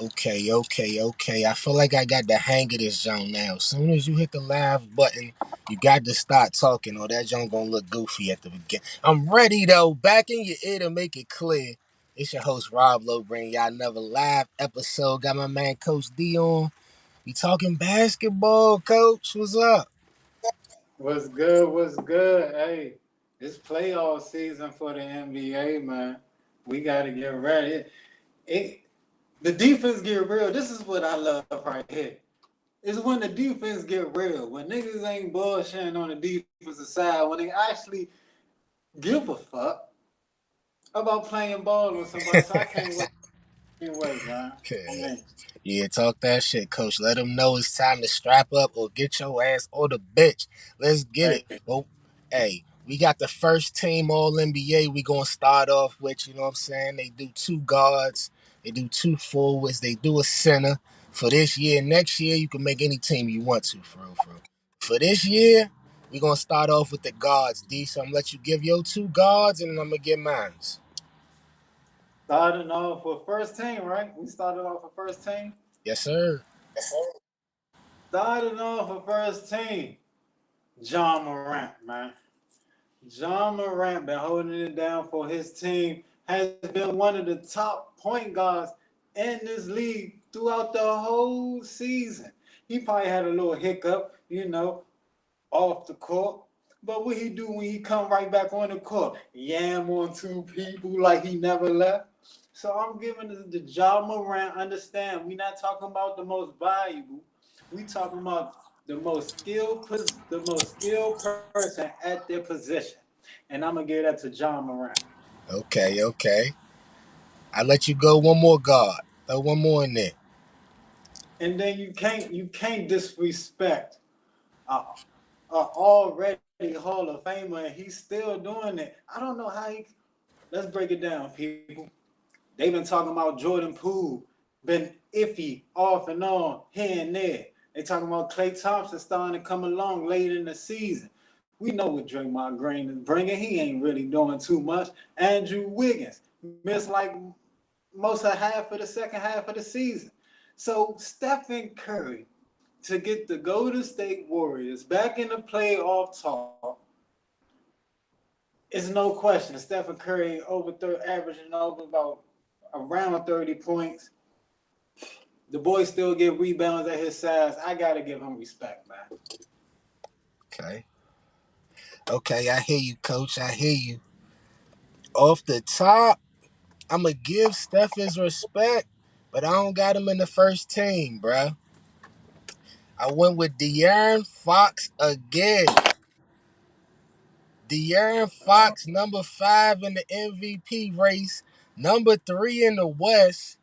Okay. I feel like I got the hang of this joint now. As soon as you hit the live button, you got to start talking, or that joint gonna look goofy at the beginning. I'm ready though. Back in your ear to make it clear. It's your host Rob Lowe bringing y'all another live episode. Got my man Coach D on. We talking basketball, Coach. What's up? What's good? What's good? Hey, it's playoff season for the NBA, man. We got to get ready. It the defense get real. This is what I love right here. It's when the defense get real. When niggas ain't bullshitting on the defensive side. When they actually give a fuck about playing ball with somebody. So I can't wait. Can't wait, man. I mean, Yeah, talk that shit, Coach. Let them know it's time to strap up or get your ass on the bench. Let's get it. hey, Well, hey, we got the first team All NBA. We gonna start off with, you know what I'm saying? They do two guards, they do two forwards, they do a center. For this year, next year, you can make any team you want to, for real, for real. For this year, we gonna start off with the guards, D. So I'm gonna let you give your two guards, and then I'm gonna get mine. starting off with first team, right? We started off with first team. Yes, sir. Starting off with first team. John Morant, man. John Morant been holding it down for his team. Has been one of the top point guards in this league throughout the whole season. He probably had a little hiccup, off the court. But what he do when he come right back on the court? Yam on two people like he never left. So I'm giving the John Morant. Understand, we not talking about the most valuable. We talking about the most skilled person at their position. And I'm gonna give that to John Morant. Okay. I let you go one more guard. Throw one more in there. And then you can't disrespect a, a already Hall of Famer, and he's still doing it. I don't know how he. Let's break it down, people. They've been talking about Jordan Poole, been iffy off and on here and there. They talking about Klay Thompson starting to come along late in the season. We know what Draymond Green is bringing. He ain't really doing too much. Andrew Wiggins missed like most of half of the second half of the season. So Stephen Curry to get the Golden State Warriors back in the playoff talk is no question. Stephen Curry averaging over about around 30 points. The boy still get rebounds at his size. I gotta give him respect, man. Okay. Okay, I hear you, coach. I hear you. Off the top, I'm going to give Steph his respect, but I don't got him in the first team, bruh. I went with De'Aaron Fox again. De'Aaron Fox, number 5 in the MVP race, number 3 in the West,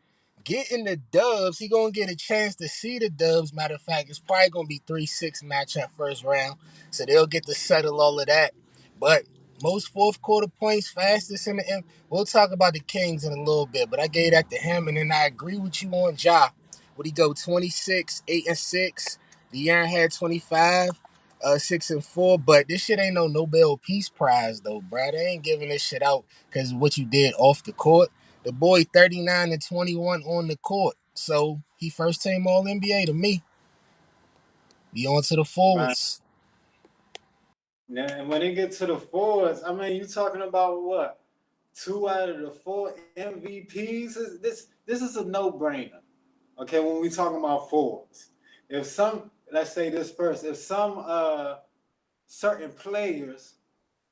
getting the dubs. He gonna get a chance to see the dubs. Matter of fact, it's probably gonna be 3-6 matchup first round, so they'll get to settle all of that. But most fourth quarter points, fastest in the M. We'll talk about the Kings in a little bit, but I gave that to him, and then I agree with you on Ja. Would he go 26, 8-6? De'Aaron had 25. 6-4, but this shit ain't no Nobel Peace Prize though, bro. They ain't giving this shit out because of what you did off the court. The boy 39-21 on the court, so he first team All NBA to me. Be on to the Man. forwards. And when it gets to the forwards, I mean, you talking about what? Two out of the four MVPs? This is a no-brainer. Okay, when we talking about forwards. If some, let's say this first, if some certain players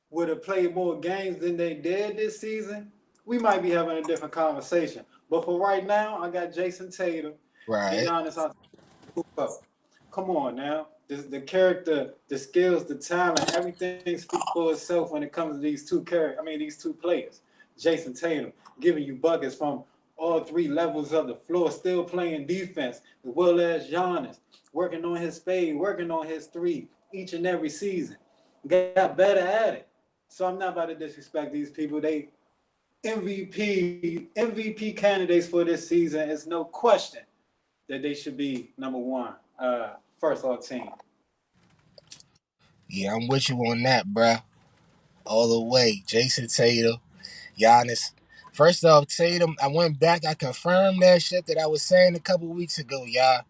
would have played more games than they did this season, we might be having a different conversation. But for right now, I got Jason Tatum and Right. Giannis Antetokounmpo. Come on now, the character, the skills, the talent, everything speaks for itself when it comes to these two players. Jason Tatum giving you buckets from all three levels of the floor, still playing defense, as well as Giannis working on his fade, working on his three each and every season. Got better at it. So I'm not about to disrespect these people. They MVP candidates for this season. It's no question that they should be number one, first all team. Yeah, I'm with you on that, bruh. All the way. Jason Tatum, Giannis. First off, Tatum, I went back, I confirmed that shit that I was saying a couple weeks ago, y'all.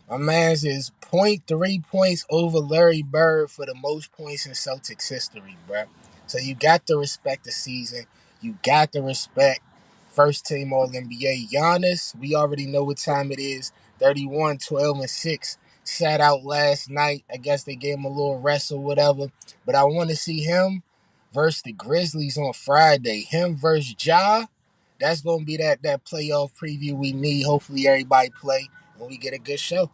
My man's is point 0.3 points over Larry Bird for the most points in Celtics history, bro. So you got to respect the season. You got to respect first team All NBA. Giannis, we already know what time it is. 31, 12, and 6. Sat out last night. I guess they gave him a little rest or whatever. But I want to see him versus the Grizzlies on Friday. Him versus Ja. That's gonna be that playoff preview we need. Hopefully everybody play and we get a good show.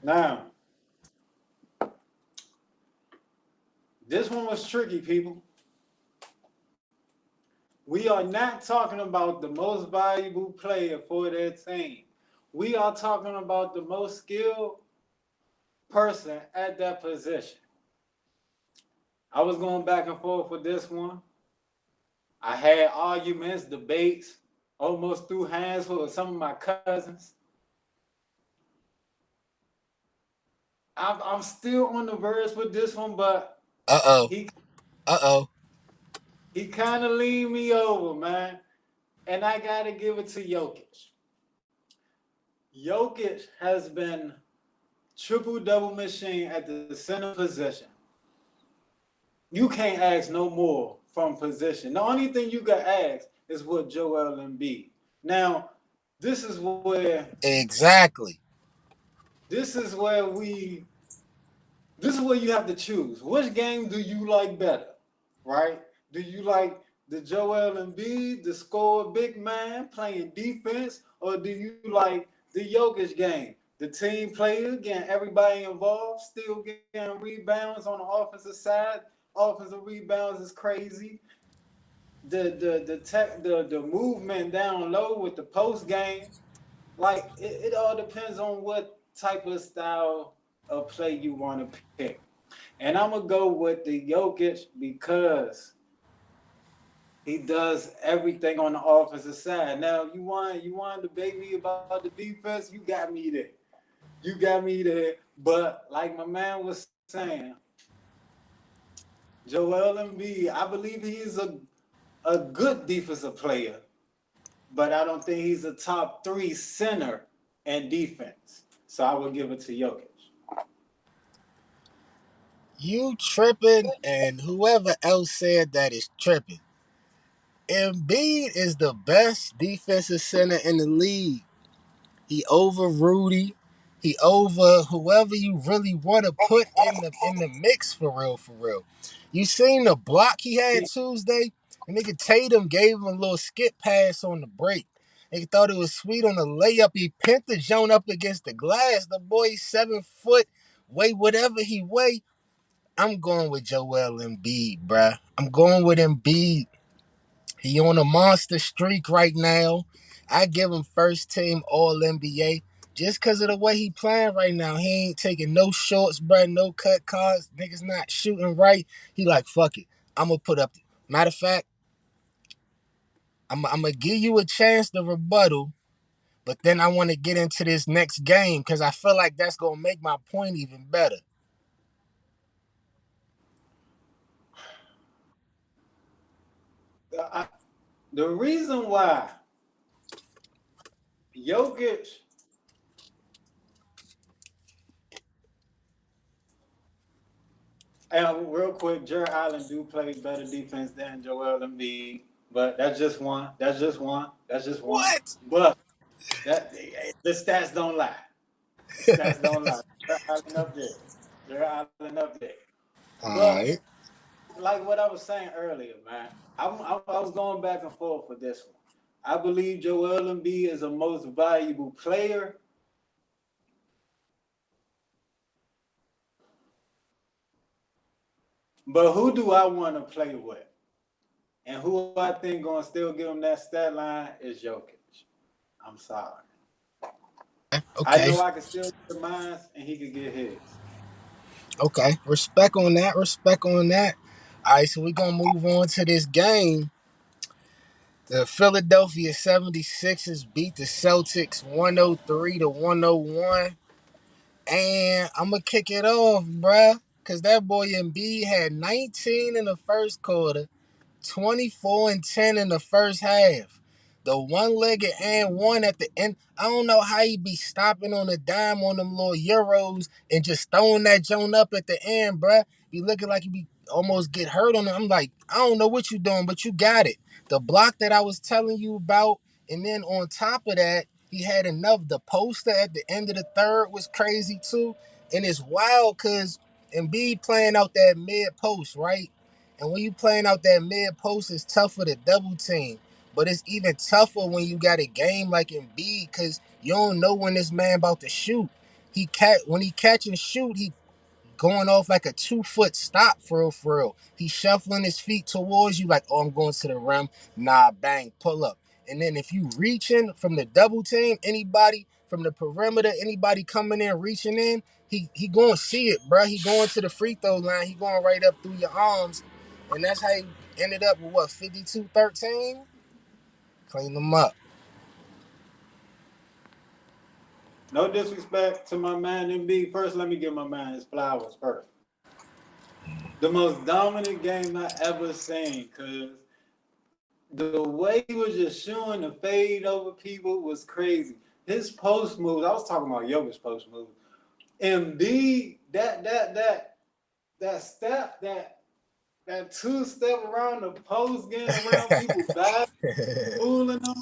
Now, this one was tricky, people. We are not talking about the most valuable player for their team. We are talking about the most skilled person at that position. I was going back and forth with this one. I had arguments, debates, almost threw hands with some of my cousins. I'm still on the verge with this one, but Uh oh. he Uh oh. he kind of leaned me over, man. And I gotta give it to Jokic. Jokic has been triple double machine at the center position. You can't ask no more from position. The only thing you can ask is what Joel Embiid. Now, this is where Exactly. this is where we this is where you have to choose. Which game do you like better? Right? Do you like the Joel Embiid, the score big man playing defense, or do you like the Jokic game? The team player getting everybody involved, still getting rebounds on the offensive side. Offensive rebounds is crazy. The movement down low with the post game, like it all depends on what type of style of play you want to pick. And I'm gonna go with the Jokic because he does everything on the offensive side. Now you want to debate me about the defense, you got me there. You got me there. But like my man was saying, Joel Embiid, I believe he is a good defensive player, but I don't think he's a top three center and defense. So I will give it to Jokic. You tripping, and whoever else said that is tripping. Embiid is the best defensive center in the league. He over Rudy. He over whoever you really want to put in the mix for real, for real. You seen the block he had Tuesday? And nigga Tatum gave him a little skip pass on the break. Nigga thought it was sweet on the layup. He pinned the joint up against the glass. The boy 7 foot, weigh whatever he weigh. I'm going with Joel Embiid, bruh. I'm going with Embiid. He on a monster streak right now. I give him first team All NBA just because of the way he playing right now. He ain't taking no shorts, bruh, no cut cards. Niggas not shooting right. He like, fuck it. I'm going to put up. Matter of fact, I'm going to give you a chance to rebuttal, but then I want to get into this next game because I feel like that's going to make my point even better. I, the reason why Jokic, and real quick, Jared Allen do play better defense than Joel Embiid, but that's just one. That's just one. That's just one. What? But that the stats don't lie. The stats don't lie. Jared Allen up there. Jared Allen up there. All But right. like what I was saying earlier, man, I was going back and forth with this one. I believe Joel Embiid is the most valuable player. But who do I want to play with? And who I think gonna still give him that stat line is Jokic. I'm sorry. I Okay. know I can still get mine and he could get his. Okay. Respect on that. Respect on that. All right, so we're going to move on to this game. The Philadelphia 76ers beat the Celtics 103 to 101. And I'm going to kick it off, bruh. Because that boy Embiid had 19 in the first quarter, 24-10 in the first half. The one-legged and one at the end. I don't know how he be stopping on the dime on them little euros and just throwing that joint up at the end, bruh. Be looking like he be almost get hurt on it. I'm like, I don't know what you doing, but you got it. The block that I was telling you about, and then on top of that, he had enough. The poster at the end of the third was crazy too. And it's wild because Embiid playing out that mid post, right? And when you playing out that mid post, it's tougher to double team. But it's even tougher when you got a game like Embiid because you don't know when this man about to shoot. When he catch and shoot, he going off like a 2 foot stop for real, for real. He's shuffling his feet towards you like, oh, I'm going to the rim. Nah, bang, pull up. And then if you reaching from the double team, anybody from the perimeter, anybody coming in, reaching in, he going to see it, bro. He going to the free throw line. He going right up through your arms. And that's how he ended up with what, 52-13? Clean them up. No disrespect to my man MB. First, let me give my man his flowers first. The most dominant game I ever seen, cause the way he was just shooting the fade over people was crazy. His post moves, I was talking about Jokic post moves. MB, that step, that 2-step around the post, getting around people back, fooling them.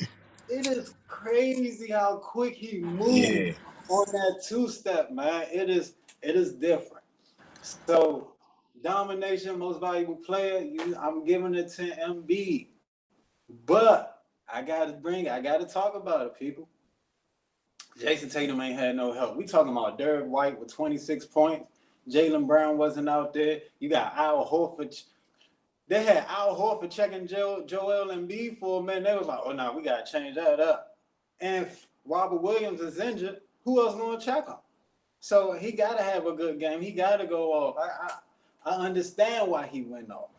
It is crazy how quick he moved Yeah. on that 2-step, man. It is different. So domination, most valuable player. I'm giving it to MB, but I gotta talk about it, people. Jason Tatum ain't had no help. We talking about Derek White with 26 points. Jaylen Brown wasn't out there. You got Al Horford. They had Al Horford checking Joel Embiid for a minute. They was like, oh, no, we got to change that up. And if Robert Williams is injured, who else going to check him? So he got to have a good game. He got to go off. I understand why he went off,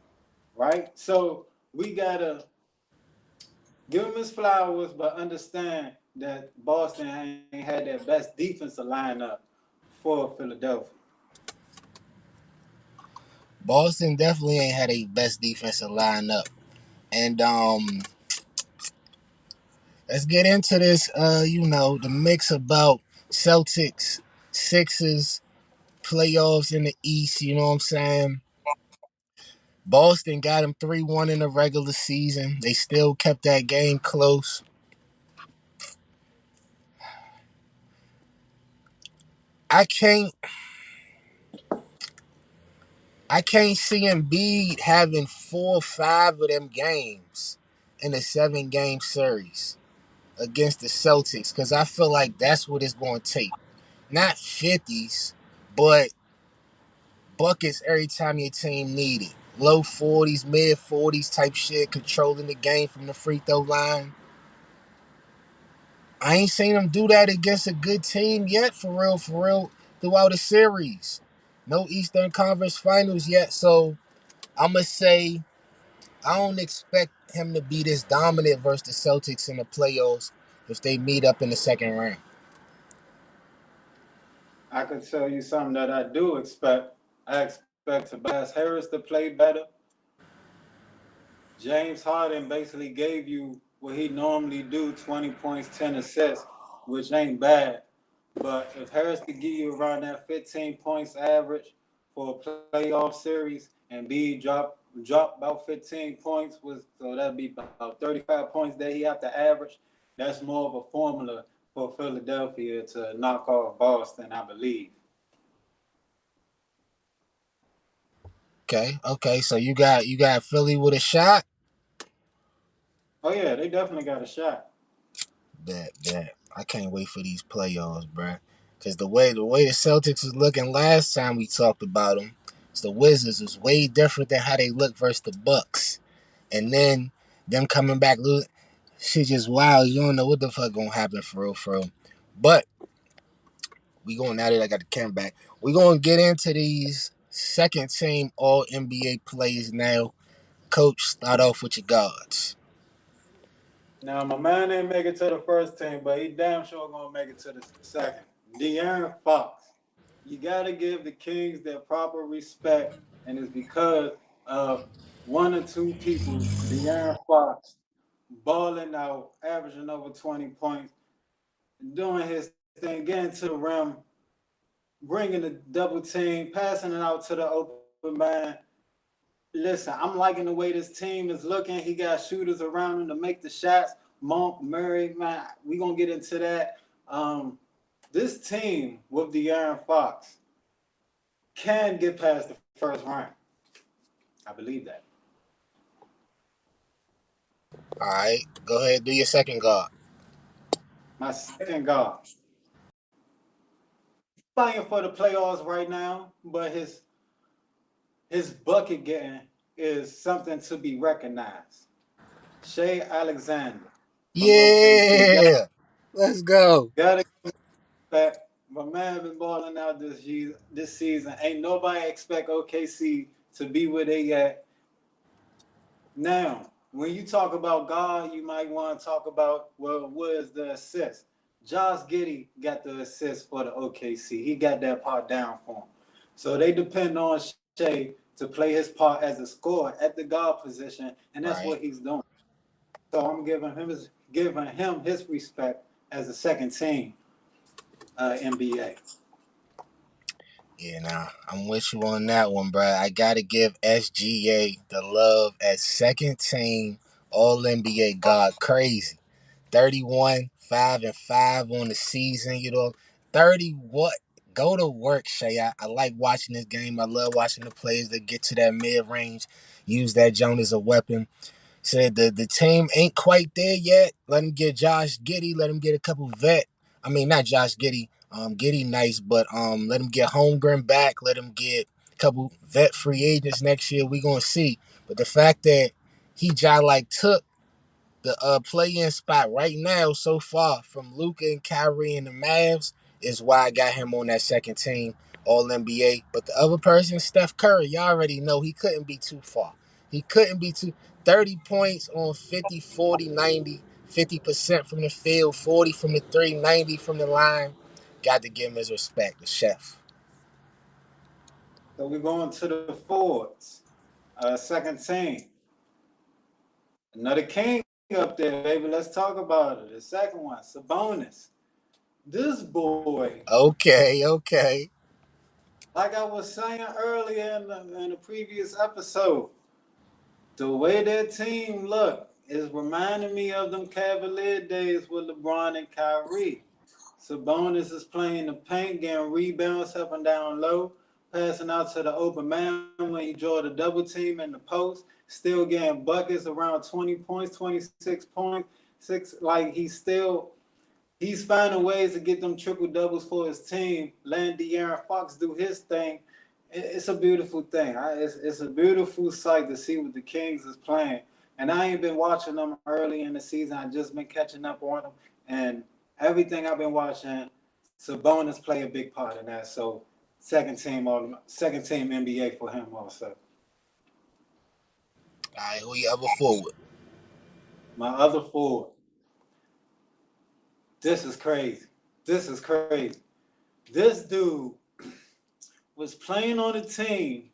right? So we got to give him his flowers, but understand that Boston ain't had their best defensive lineup for Philadelphia. Boston definitely ain't had a best defensive lineup. And let's get into this. The mix about Celtics, Sixers, playoffs in the East. You know what I'm saying? Boston got them 3-1 in the regular season. They still kept that game close. I can't I can't see Embiid having 4 or 5 of them games in a 7-game series against the Celtics because I feel like that's what it's going to take. Not 50s, but buckets every time your team need it. Low 40s, mid 40s type shit, controlling the game from the free throw line. I ain't seen him do that against a good team yet, for real, throughout a series. No Eastern Conference Finals yet, so I'ma say I don't expect him to be this dominant versus the Celtics in the playoffs if they meet up in the second round. I could tell you something that I do expect. I expect Tobias Harris to play better. James Harden basically gave you what he normally do, 20 points, 10 assists, which ain't bad. But if Harris could give you around that 15 points average for a playoff series and B drop about 15 points, so that'd be about 35 points that he have to average, that's more of a formula for Philadelphia to knock off Boston, I believe. Okay. So you got Philly with a shot. Oh yeah, they definitely got a shot. That I can't wait for these playoffs, bruh. Cause the way the Celtics was looking last time we talked about them, the Wizards was way different than how they look versus the Bucks. And then them coming back, shit just wild. You don't know what the fuck gonna happen for real, for real. But we going now that I got the camera back. We gonna get into these second team All NBA plays now. Coach, start off with your guards. Now my man didn't make it to the first team, but he damn sure gonna make it to the second. De'Aaron Fox. You gotta give the Kings their proper respect, and it's because of one or two people, De'Aaron Fox, balling out, averaging over 20 points, doing his thing, getting to the rim, bringing the double team, passing it out to the open man. Listen, I'm liking the way this team is looking. He got shooters around him to make the shots. Monk, Murray, man, we gonna get into that. This team with De'Aaron Fox can get past the first round. I believe that. All right, go ahead, do your second guard. My second guard, fighting for the playoffs right now, but his bucket getting is something to be recognized. Shea Alexander from OKC. Yeah, let's go. Gotta give back. My man been balling out this season. Ain't nobody expect OKC to be where they at. Now, when you talk about God, you might want to talk about, well, what is the assist? Josh Giddey got the assist for the OKC. He got that part down for him. So they depend on Shea to play his part as a scorer at the guard position, and that's Right. what he's doing. So I'm giving him his respect as a second team NBA. Yeah, nah, I'm with you on that one, bro. I gotta give SGA the love as second team All NBA God. Crazy. 31, 5-5 on the season, 30 what? Go to work, Shay. I like watching this game. I love watching the players that get to that mid range, use that Jones as a weapon. Said the team ain't quite there yet. Let him get Josh Giddey. Let him get a couple vet. I mean, not Josh Giddey. Giddey nice, but let him get Holmgren back. Let him get a couple vet free agents next year. We gonna see. But the fact that he just like took the play-in spot right now so far from Luka and Kyrie and the Mavs is why I got him on that second team All NBA. But the other person, Steph Curry, y'all already know he couldn't be too far. He couldn't be too 30 points on 50, 40, 90, 50% from the field, 40 from the three, 90 from the line. Got to give him his respect, the chef. So we're going to the forwards. Second team. Another king up there, baby. Let's talk about it. The second one, Sabonis. This boy, Okay, okay. like I was saying earlier in the previous episode, the way that team look is reminding me of them Cavalier days with LeBron and Kyrie. Sabonis is playing the paint, getting rebounds up and down low, passing out to the open man when he draw the double team in the post, still getting buckets around 20 points, 26 points, six. Like he's finding ways to get them triple doubles for his team. Letting De'Aaron Fox do his thing. It's a beautiful thing. It's a beautiful sight to see what the Kings is playing. And I ain't been watching them early in the season. I just been catching up on them. And everything I've been watching, Sabonis play a big part in that. So second team NBA for him also. All right, who you ever forward? My other forward. This is crazy. This is crazy. This dude was playing on a team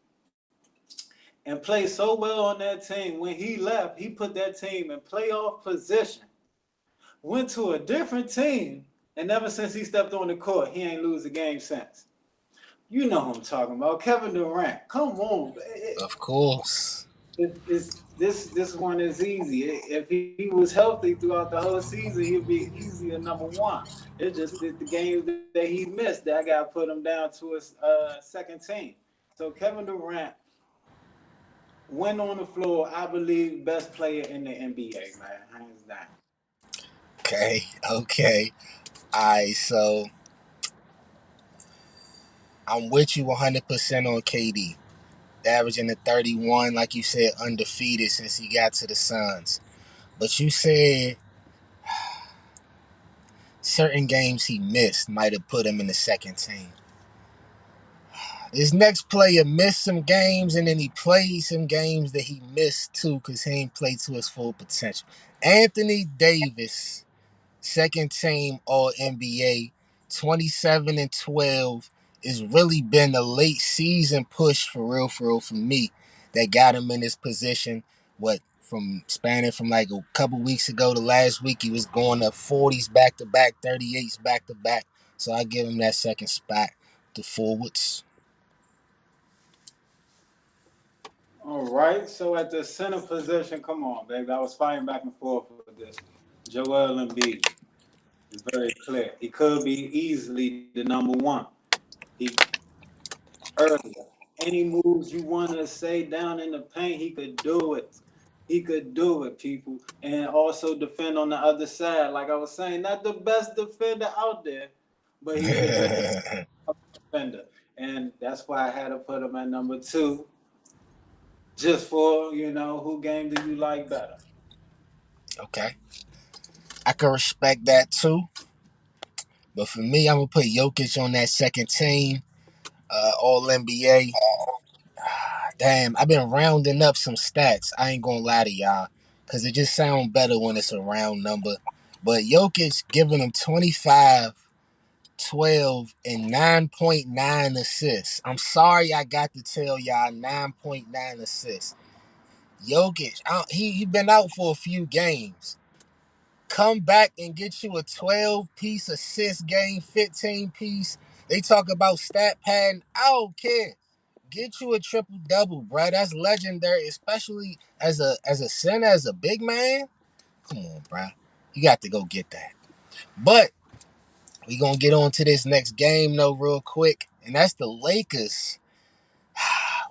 and played so well on that team. When he left, he put that team in playoff position. Went to a different team, and ever since he stepped on the court, he ain't lose a game since. You know who I'm talking about, Kevin Durant. Come on, Of course. this one is easy. If he was healthy throughout the whole season, he'd be easy at number one. It's just the games that he missed that I got to put him down to his second team. So Kevin Durant went on the floor, I believe, best player in the NBA, man, hands down. Okay, okay. All right, so I'm with you 100% on KD. Averaging the 31, like you said, undefeated since he got to the Suns. But you said certain games he missed might have put him in the second team. This next player missed some games and then he played some games that he missed too because he ain't played to his full potential. Anthony Davis, second team All NBA, 27-12. It's really been a late season push for real for me. that got him in this position. What from spanning from like a couple weeks ago to last week, he was going up 40s back to back, 38s back to back. So I give him that second spot. The forwards. All right. So at the center position, come on, baby. I was fighting back and forth with this one. Joel Embiid is very clear. He could be easily the number one. He earlier. Any moves you want to say down in the paint, he could do it. He could do it, people. And also defend on the other side. Like I was saying, not the best defender out there, but he's a very defender. And that's why I had to put him at number two, just for, who game do you like better? Okay. I can respect that too. But for me, I'm gonna put Jokic on that second team, All NBA. Damn, I've been rounding up some stats. I ain't gonna lie to y'all, cause it just sounds better when it's a round number. But Jokic giving him 25, 12, and 9.9 assists. I'm sorry I got to tell y'all 9.9 assists. Jokic, he been out for a few games. Come back and get you a 12-piece assist game, 15-piece. They talk about stat padding. I don't care. Get you a triple double, bro. That's legendary, especially as a center, as a big man. Come on, bro. You got to go get that. But we gonna get on to this next game though, real quick, and that's the Lakers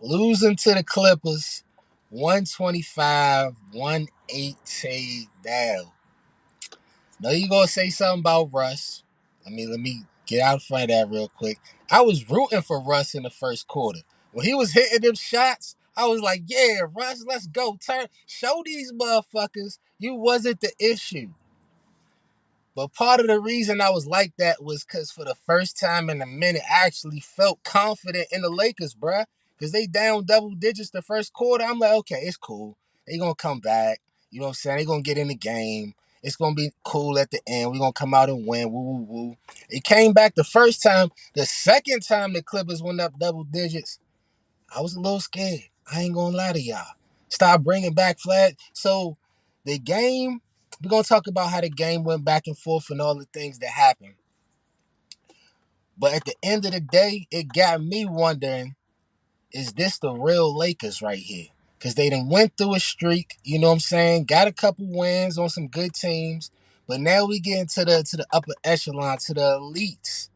losing to the Clippers, 125, 118 down. Now you gonna say something about Russ. Let me get out front of that real quick. I was rooting for Russ in the first quarter. When he was hitting them shots, I was like, yeah, Russ, let's go. Show these motherfuckers you wasn't the issue. But part of the reason I was like that was because for the first time in a minute, I actually felt confident in the Lakers, bruh. Because they down double digits the first quarter. I'm like, okay, it's cool. They gonna come back. You know what I'm saying? They gonna get in the game. It's gonna be cool at the end. We gonna come out and win. Woo woo woo. It came back the first time. The second time the Clippers went up double digits, I was a little scared. I ain't gonna lie to y'all. Start bringing back flag. So the game, we're gonna talk about how the game went back and forth and all the things that happened. But at the end of the day, it got me wondering: is this the real Lakers right here? Because they done went through a streak. You know what I'm saying? Got a couple wins on some good teams, but now we get into the upper echelon, to the elites.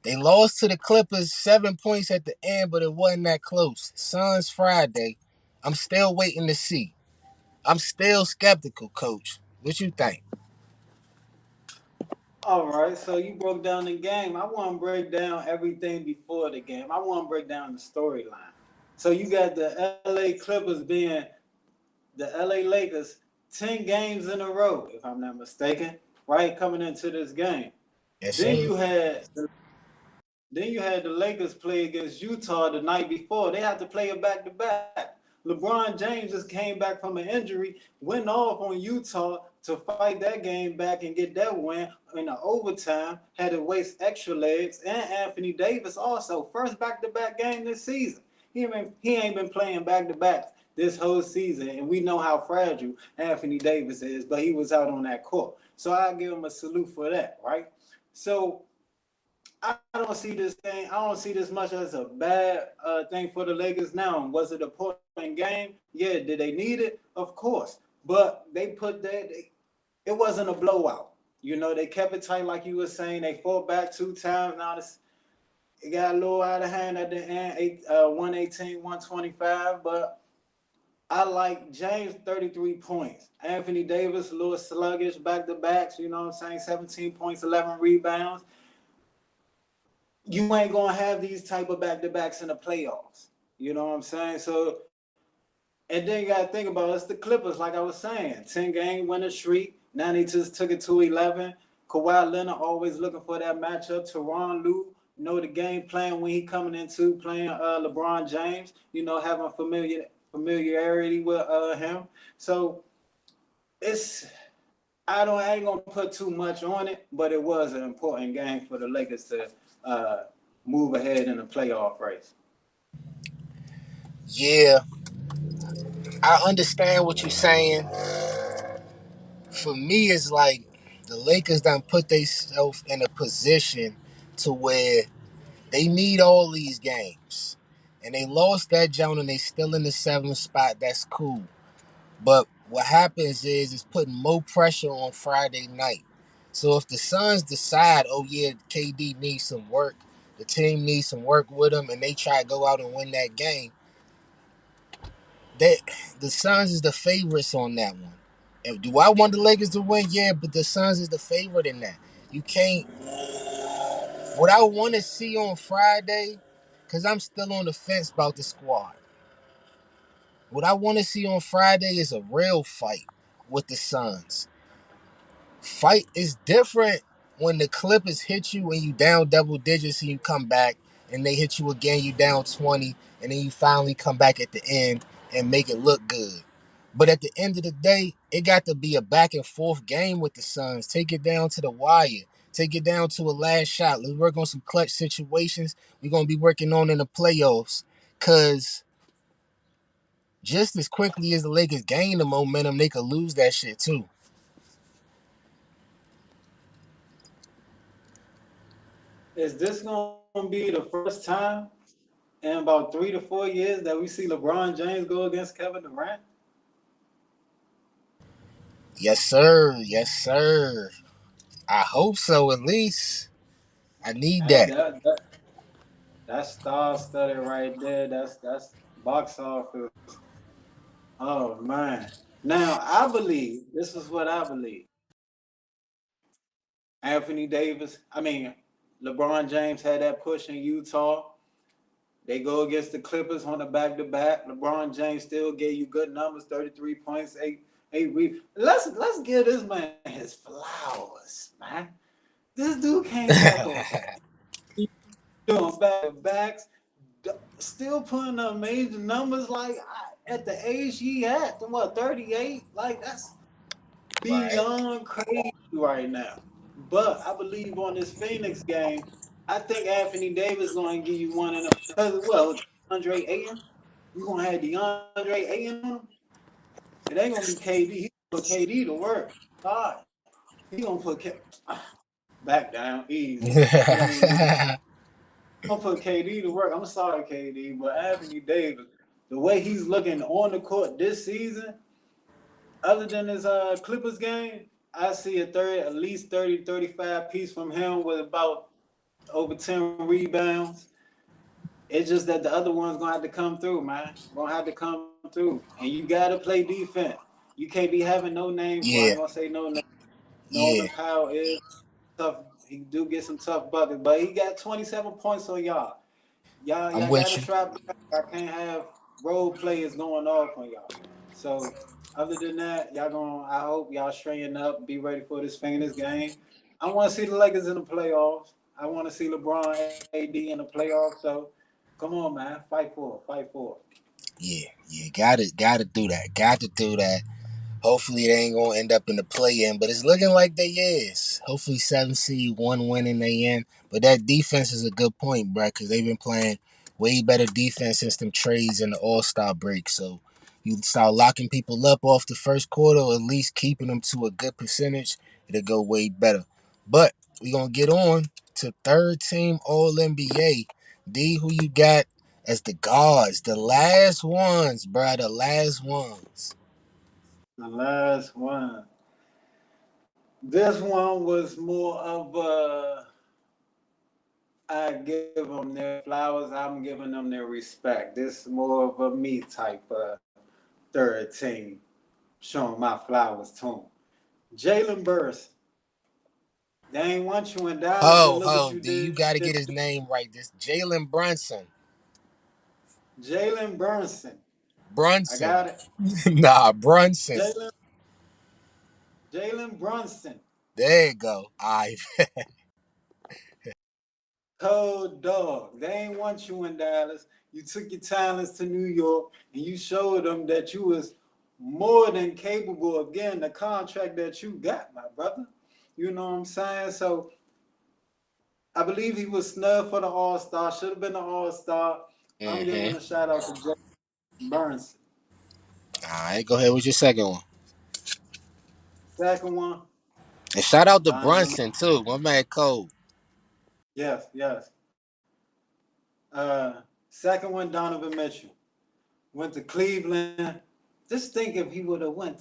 They lost to the Clippers 7 points at the end, but it wasn't that close. Suns Friday. I'm still waiting to see. I'm still skeptical, Coach. What you think? All right, so you broke down the game. I want to break down everything before the game. I want to break down the storyline. So you got the LA Clippers being the LA Lakers 10 games in a row, if I'm not mistaken, right? Coming into this game. Yes, Then sir. you had then you had the Lakers play against Utah the night before. They had to play a back to back. LeBron James just came back from an injury, went off on Utah to fight that game back and get that win in the overtime. Had to waste extra legs, and Anthony Davis also first back to back game this season. He ain't been playing back to back this whole season, and we know how fragile Anthony Davis is. But he was out on that court, so I give him a salute for that, right? So I don't see this thing. I don't see this much as a bad thing for the Lakers now. Was it a important game? Yeah. Did they need it? Of course. But they put that. It wasn't a blowout. They kept it tight, like you were saying. They fought back 2 times. Now it got a little out of hand at the end. 118, 125. But I like James 33 points. Anthony Davis a little sluggish back to backs. You know what I'm saying? 17 points, 11 rebounds. You ain't gonna have these type of back to backs in the playoffs. You know what I'm saying? So, and then you gotta think about it, it's the Clippers, like I was saying, 10-game winning streak. Now they just took it to 11. Kawhi Leonard always looking for that matchup. Teron Lue know the game plan when he coming into playing LeBron James. Having familiarity with him. So it's I ain't gonna put too much on it, but it was an important game for the Lakers to uh, move ahead in the playoff race. Yeah. I understand what you're saying. For me, it's like the Lakers done put themselves in a position to where they need all these games. And they lost that joint and they still in the seventh spot. That's cool. But what happens is it's putting more pressure on Friday night. So if the Suns decide, oh yeah, KD needs some work, the team needs some work with him, and they try to go out and win that game, that the Suns is the favorites on that one. And do I want the Lakers to win? Yeah, but the Suns is the favorite in that. You can't. What I want to see on Friday, because I'm still on the fence about the squad. What I want to see on Friday is a real fight with the Suns. Fight is different when the Clippers hit you and you down double digits and you come back, and they hit you again, you down 20, and then you finally come back at the end and make it look good. But at the end of the day, it got to be a back and forth game with the Suns. Take it down to the wire. Take it down to a last shot. Let's work on some clutch situations we're gonna be working on in the playoffs. Cause just as quickly as the Lakers gain the momentum, they could lose that shit too. Is this gonna be the first time in about 3 to 4 years that we see LeBron James go against Kevin Durant? Yes, sir. Yes, sir. I hope so, at least. I need Hey, that. that's star studded right there. That's box office. Oh man. Now I believe this is what I believe. Anthony Davis. I mean, LeBron James had that push in Utah. They go against the Clippers on the back to back. LeBron James still gave you good numbers, 33 points, eight rebounds. Let's give this man his flowers, man. This dude came back on doing back to backs, still putting up major numbers like at the age he at, what, 38? Like that's Right. beyond crazy right now. But I believe on this Phoenix game, I think Anthony Davis going to give you one in them. Because, well, Andre Ayton, you going to have DeAndre Ayton on him? It ain't going to be KD. He put KD to work. God, he going to put back down easy. You don't even need to put KD to work. I'm sorry, KD, but Anthony Davis, the way he's looking on the court this season, other than his Clippers game, I see at least 30 35 piece from him with about over 10 rebounds. It's just that the other one's gonna have to come through, man. Gonna have to come through. And you gotta play defense. You can't be having no names. Well, I ain't Yeah. gonna say no name. Northern Yeah. Powell is tough. He do get some tough buckets, but he got 27 points on y'all. I'm Y'all with gotta you. strap back. I can't have role players going off on y'all. So other than that, y'all gonna I hope y'all straighten up, be ready for this Phoenix game. I want to see the Lakers in the playoffs. I want to see LeBron AD in the playoffs. So come on, man, fight for it. Yeah. Yeah. Gotta do that. Got to do that. Hopefully they ain't gonna end up in the play in, but it's looking like they is. Hopefully 7 seed, one win in the end. But that defense is a good point, bro, because they've been playing way better defense since them trades in the All Star break. So you start locking people up off the first quarter, or at least keeping them to a good percentage, it'll go way better. But we gonna get on to third team All NBA. D, who you got as the guards, the last ones, bro, the last ones. The last one. This one was more of a I give them their flowers. I'm giving them their respect. This is more of a me type third team, showing my flowers to him. Jalen Burst, they ain't want you in Dallas, and look what Oh, you D, you did. got to get his name right. This Jalen Brunson. Jalen Burnson, I Brunson. got it. Nah, Brunson. Jalen Jalen Brunson, There you go. I. cold dog. They ain't want you in Dallas. You took your talents to New York, and you showed them that you was more than capable of getting the contract that you got, my brother. You know what I'm saying? So I believe he was snubbed for the All Star. Should have been the All Star. I'm giving Mm-hmm. a shout out to Jalen Burns. All right, go ahead with your second one. Second one, And shout out to Donovan. Brunson too. My man Cole. Yes, yes. Second one, Donovan Mitchell went to Cleveland. Just think if he would have went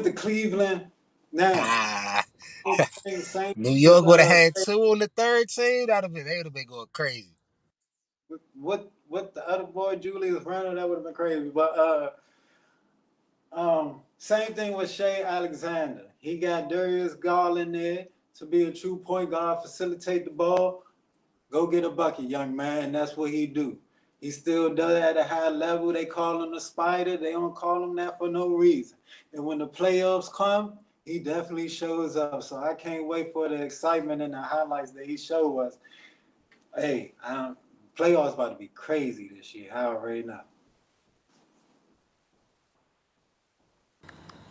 to Cleveland. Now, Ah, same New with York would have had two on the third team. They would have been going crazy. what the other boy Julius Randle, that would have been crazy. But same thing with Shea Alexander. He got Darius Garland there to be a true point guard, facilitate the ball. Go get a bucket, young man. And that's what he do. He still does it at a high level. They call him the spider. They don't call him that for no reason. And when the playoffs come, he definitely shows up. So I can't wait for the excitement and the highlights that he show us. Hey, playoffs about to be crazy this year. I already know.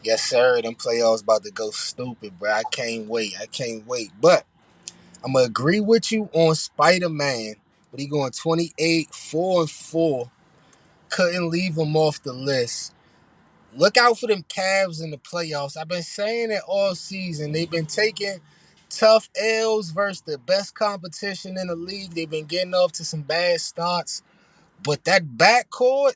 Yes, sir. Them playoffs about to go stupid, bro. I can't wait. I can't wait. But I'm gonna agree with you on Spider Man. But he going 28, 4-4. Couldn't leave him off the list. Look out for them Cavs in the playoffs. I've been saying it all season. They've been taking tough L's versus the best competition in the league. They've been getting off to some bad starts. But that backcourt,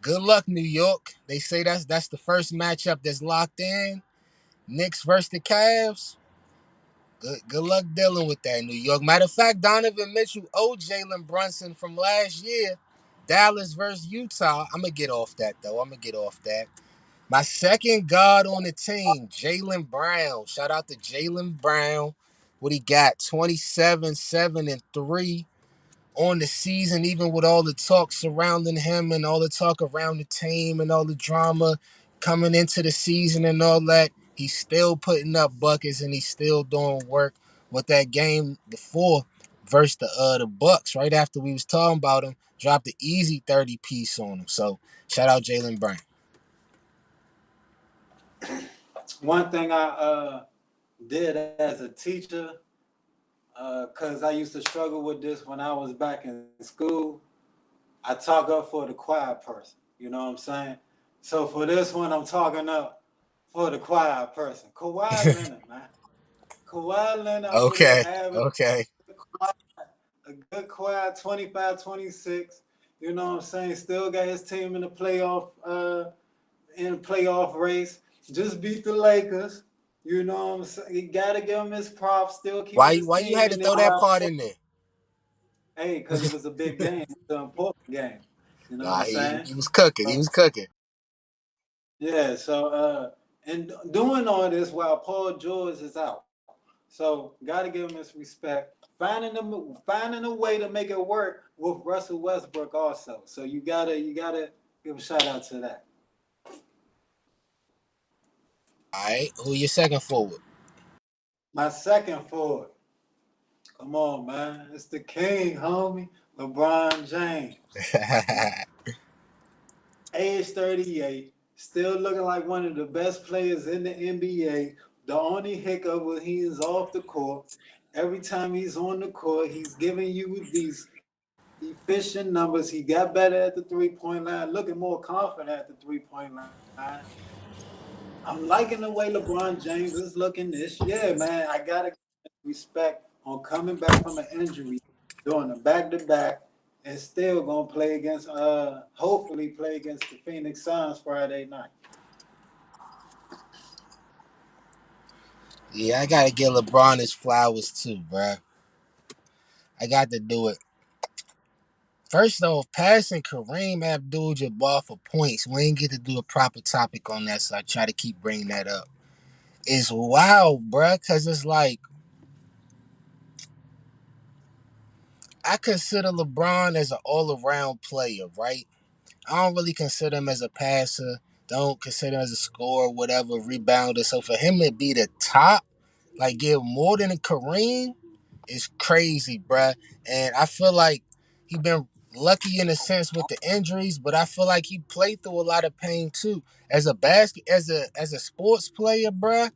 good luck, New York. They say that's the first matchup that's locked in. Knicks versus the Cavs. Good luck dealing with that, New York. Matter of fact, Donovan Mitchell owed Jalen Brunson from last year. Dallas versus Utah. I'm gonna get off that though. I'm gonna get off that. My second guard on the team, Jalen Brown. Shout out to Jalen Brown. What he got? 27, 7, and 3 on the season, even with all the talk surrounding him and all the talk around the team and all the drama coming into the season and all that. He's still putting up buckets and he's still doing work. With that game before versus the Bucks, right after we was talking about him, dropped the easy 30 piece on him. So shout out Jalen Brown. One thing I did as a teacher, because I used to struggle with this when I was back in school. I talk up for the quiet person. You know what I'm saying? So for this one, I'm talking up for the quiet person. Kawhi Leonard, man. Kawhi Leonard over there Okay. having Okay. a good quiet 25, 26. You know what I'm saying? Still got his team in the playoff race. Just beat the Lakers. You know what I'm saying? You gotta give him his props. Still keeping his Why you team had to in there. throw that part in there? Hey, because it was a big game. It's an important game. You know what Nah, I'm he, saying? he was cooking. He So, was cooking. yeah, so and doing all this while Paul George is out. So gotta give him his respect. Finding a way to make it work with Russell Westbrook also. So you gotta give a shout out to that. All right. Who your second forward? My second forward, come on, man. It's the king, homie. LeBron James. Age 38, still looking like one of the best players in the NBA. The only hiccup was he is off the court. Every time he's on the court, he's giving you these efficient numbers. He got better at the 3-point line, looking more confident at the 3-point line. I'm liking the way LeBron James is looking this year, man. I gotta respect on coming back from an injury, doing a back-to-back, and still gonna play against hopefully play against the Phoenix Suns Friday night. Yeah, I gotta give LeBron his flowers too, bruh. I got to do it. First off, passing Kareem Abdul-Jabbar for points. We ain't get to do a proper topic on that, so I try to keep bringing that up. It's wild, bruh, because it's like I consider LeBron as an all-around player, right? I don't really consider him as a passer. Don't consider him as a scorer, whatever, rebounder. So for him to be the top, like give more than a Kareem, is crazy, bruh. And I feel like he been lucky in a sense with the injuries, but I feel like he played through a lot of pain too. As a sports player, bruh,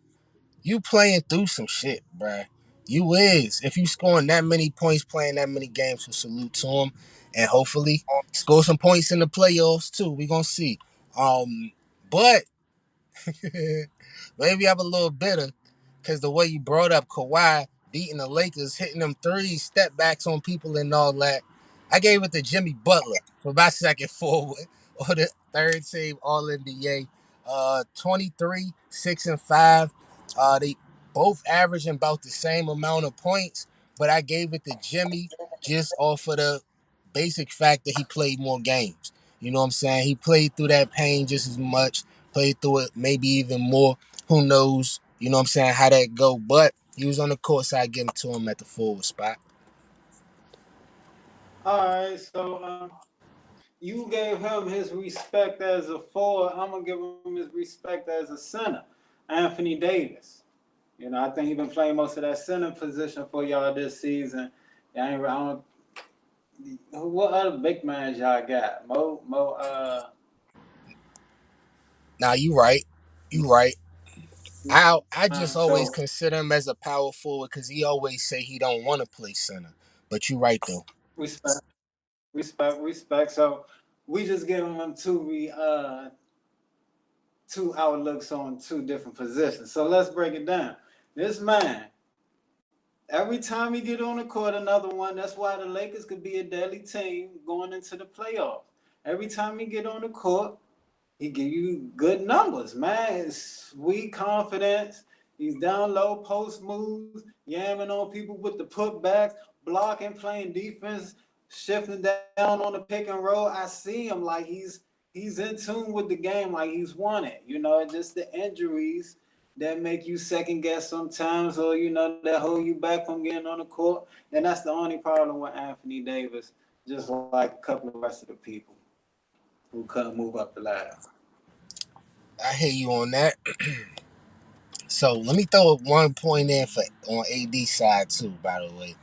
you playing through some shit, bruh. You is. If you scoring that many points, playing that many games, so salute to him, and hopefully score some points in the playoffs too. We gonna see. But maybe I'm a little bitter because the way you brought up Kawhi beating the Lakers, hitting them three step backs on people and all that. I gave it to Jimmy Butler for my second forward or the third team All NBA. 23, 6 and 5. They both averaging about the same amount of points, but I gave it to Jimmy just off of the basic fact that he played more games. You know what I'm saying? He played through that pain just as much, played through it maybe even more. Who knows? You know what I'm saying? How that go? But he was on the court, so I give him to him at the forward spot. All right, so you gave him his respect as a forward. I'm gonna give him his respect as a center. Anthony Davis. You know, I think he's been playing most of that center position for y'all this season. I don't, what other big man y'all got? Now you right. You right. I just always So consider him as a power forward because he always say he don't want to play center. But you right though. respect, respect. So we just giving them two outlooks on two different positions. So let's break it down. This man, every time he get on the court, another one. That's why the Lakers could be a deadly team going into the playoffs. Every time he get on the court, he give you good numbers, man. Sweet confidence. He's down low, post moves, yamming on people with the putbacks, blocking, playing defense, shifting down on the pick and roll. I see him like he's in tune with the game, like he's won it. You know, just the injuries that make you second guess sometimes, or that hold you back from getting on the court. And that's the only problem with Anthony Davis, just like a couple of the rest of the people who couldn't move up the ladder. I hear you on that. So let me throw 1 point in for on AD side too. By the way,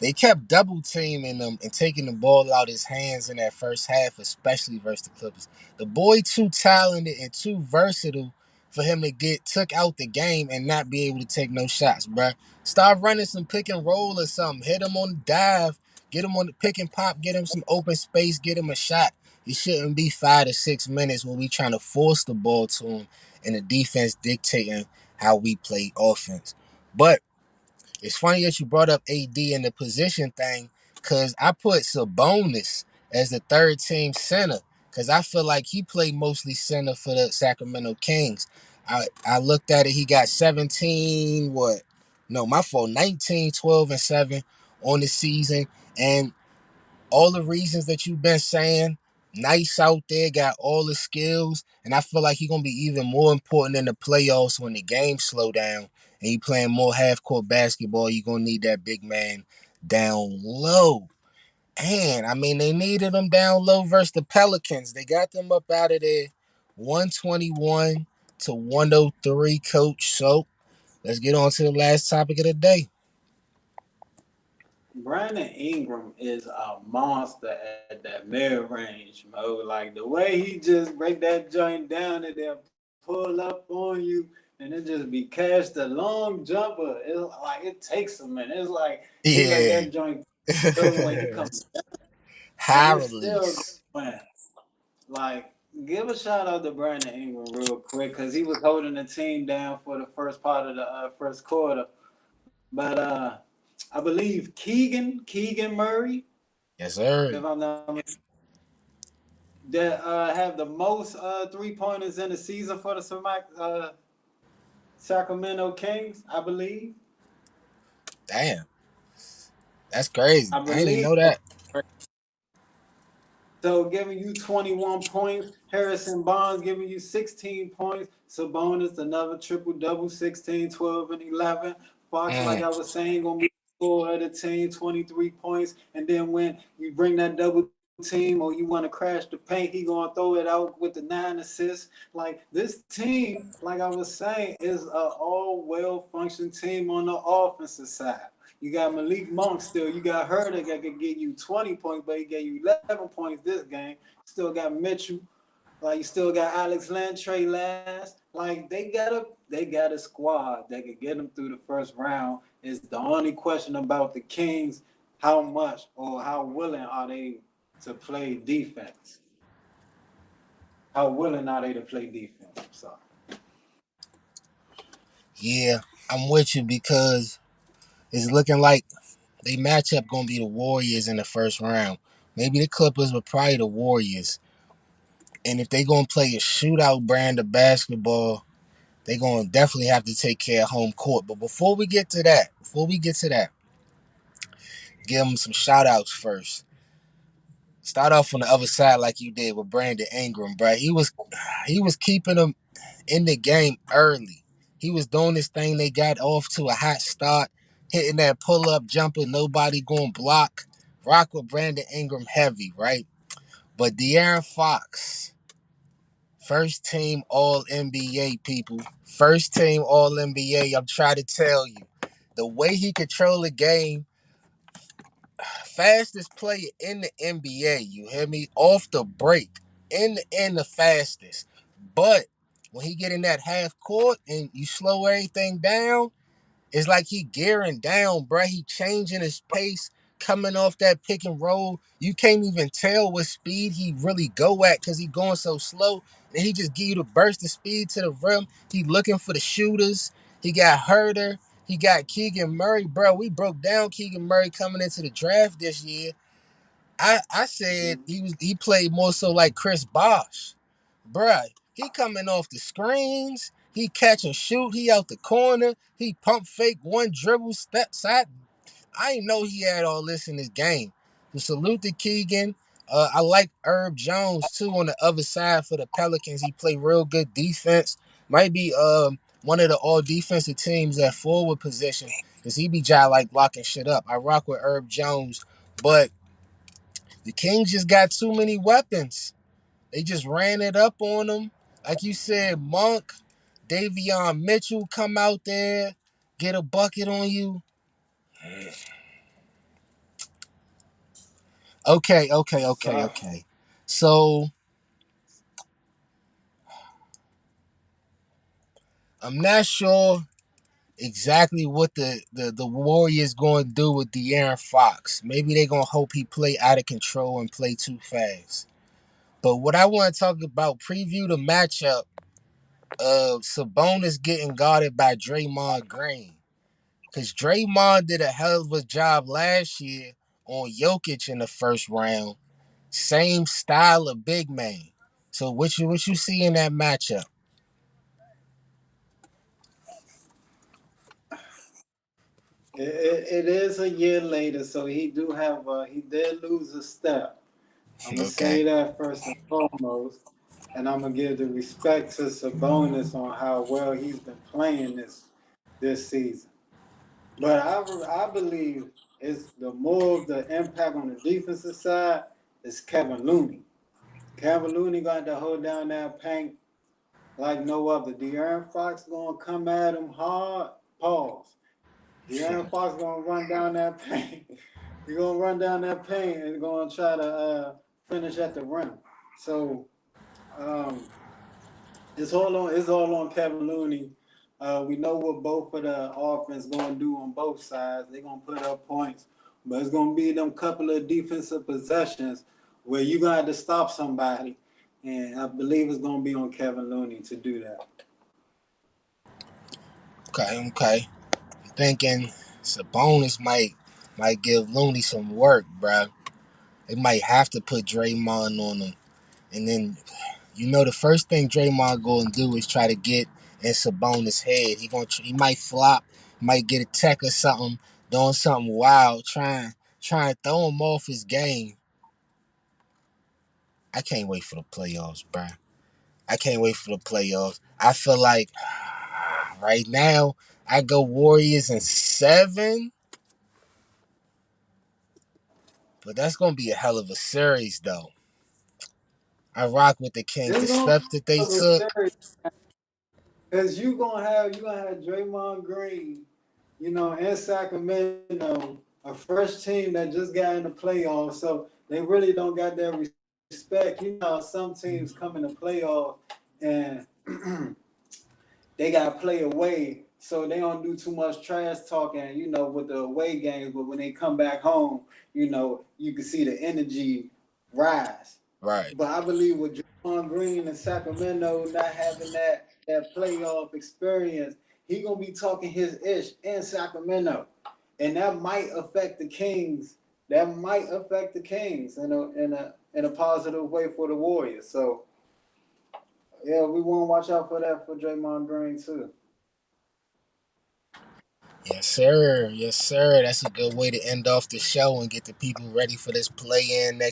they kept double teaming him and taking the ball out his hands in that first half, especially versus the Clippers. The boy too talented and too versatile for him to get took out the game and not be able to take no shots, bruh. Start running some pick and roll or something. Hit him on the dive. Get him on the pick and pop. Get him some open space. Get him a shot. It shouldn't be 5 to 6 minutes when we trying to force the ball to him and the defense dictating how we play offense. But it's funny that you brought up AD and the position thing, because I put Sabonis as the third team center, because I feel like he played mostly center for the Sacramento Kings. I looked at it, he got 17, what? No, my fault, 19, 12, and 7 on the season. And all the reasons that you've been saying, nice out there, got all the skills, and I feel like he's gonna be even more important in the playoffs when the games slow down and you playing more half court basketball. You're gonna need that big man down low. And I mean, they needed him down low versus the Pelicans. They got them up out of there 121 to 103, coach. So let's get on to the last topic of the day. Brandon Ingram is a monster at that mid range, Mo. Like the way he just break that joint down and then pull up on you and it just be cashed a long jumper. It's like it takes a minute. It's like he let Yeah. that joint go when he comes and High it's still release. going. Like give a shout out to Brandon Ingram real quick because he was holding the team down for the first part of the first quarter. But I believe Keegan Murray, Yes, sir. if I'm not that have the most 3 pointers in the season for the Sacramento Kings, I believe. Damn. That's crazy. I I didn't even believe. know that. So giving you 21 points, Harrison Barnes giving you 16 points, Sabonis another triple double, 16, 12, and 11. Fox, like Mm. I was saying, gonna be score of the team, 23 points. And then when you bring that double team or you want to crash the paint, he gonna throw it out with the 9 assists. Like this team, like I was saying, is a all well functioned team on the offensive side. You got Malik Monk still. You got Herder that could give you 20 points, but he gave you 11 points this game. Still got Mitchell. Like you still got Alex Len, Trey Lance. Like they got a squad that could get them through the first round. Is the only question about the Kings: how much or how willing are they to play defense? How willing are they to play defense? I'm sorry. Yeah, I'm with you because it's looking like they matchup gonna be the Warriors in the first round. Maybe the Clippers, but probably the Warriors. And if they gonna play a shootout brand of basketball, they gonna definitely have to take care of home court. But before we get to that, give them some shout outs first. Start off on the other side like you did with Brandon Ingram, bro. He was keeping them in the game early. He was doing this thing. They got off to a hot start, hitting that pull up jumper. Nobody going to block. Rock with Brandon Ingram heavy, right? But De'Aaron Fox, first team All NBA people, first team All NBA. I'm trying to tell you, the way he control the game, fastest player in the NBA. You hear me? Off the break, in the fastest. But when he get in that half court and you slow everything down, it's like he gearing down, bruh. He changing his pace, coming off that pick and roll. You can't even tell what speed he really go at because he going so slow. And he just give you the burst of speed to the rim. He looking for the shooters. He got Herder. He got Keegan Murray, bro. We broke down Keegan Murray coming into the draft this year. I said he played more so like Chris Bosh, bruh. He coming off the screens. He catch and shoot. He out the corner. He pump fake one dribble step side. I didn't know he had all this in his game. To salute to Keegan. I like Herb Jones too on the other side for the Pelicans. He play real good defense. Might be one of the all defensive teams at forward position because he be like locking shit up. I rock with Herb Jones, but the Kings just got too many weapons. They just ran it up on them. Like you said, Monk, Davion Mitchell come out there, get a bucket on you. Okay, okay, okay, So okay. So I'm not sure exactly what the Warriors going to do with De'Aaron Fox. Maybe they're going to hope he play out of control and play too fast. But what I want to talk about, preview the matchup of Sabonis getting guarded by Draymond Green. Because Draymond did a hell of a job last year on Jokic in the first round. Same style of big man. So what you see in that matchup? it is a year later, so he did lose a step. I'm gonna Okay. say that first and foremost, and I'm gonna give the respect to Sabonis on how well he's been playing this season. But I believe it's the more of the impact on the defensive side is Kevin Looney. Kevin Looney got to hold down that paint like no other. De'Aaron Fox gonna come at him hard. Pause. De'Aaron Fox gonna run down that paint. He gonna run down that paint and gonna try to finish at the rim. So um, it's all on Kevin Looney. We know what both of the offense gonna do on both sides. They're gonna put up points, but it's gonna be them couple of defensive possessions where you gonna have to stop somebody, and I believe it's gonna be on Kevin Looney to do that. Okay, okay. Thinking Sabonis might give Looney some work, bro. They might have to put Draymond on him. And then the first thing Draymond going to do is try to get in Sabonis' head. He might flop, might get a tech or something, doing something wild, trying to throw him off his game. I can't wait for the playoffs, bro. I can't wait for the playoffs. I feel like right now I go Warriors in 7, but that's gonna be a hell of a series, though. I rock with the Kings. It's The gonna steps that they be a took. series because you gonna have Draymond Green, in Sacramento, a fresh team that just got in the playoffs, so they really don't got that respect. Some teams come in the playoff and they got to play away, so they don't do too much trash talking, with the away games. But when they come back home, you can see the energy rise. Right. But I believe with Draymond Green and Sacramento not having that playoff experience, he gonna be talking his ish in Sacramento, and that might affect the Kings. That might affect the Kings in a positive way for the Warriors. So yeah, we want to watch out for that for Draymond Green too. Yes, sir. Yes, sir. That's a good way to end off the show and get the people ready for this play in next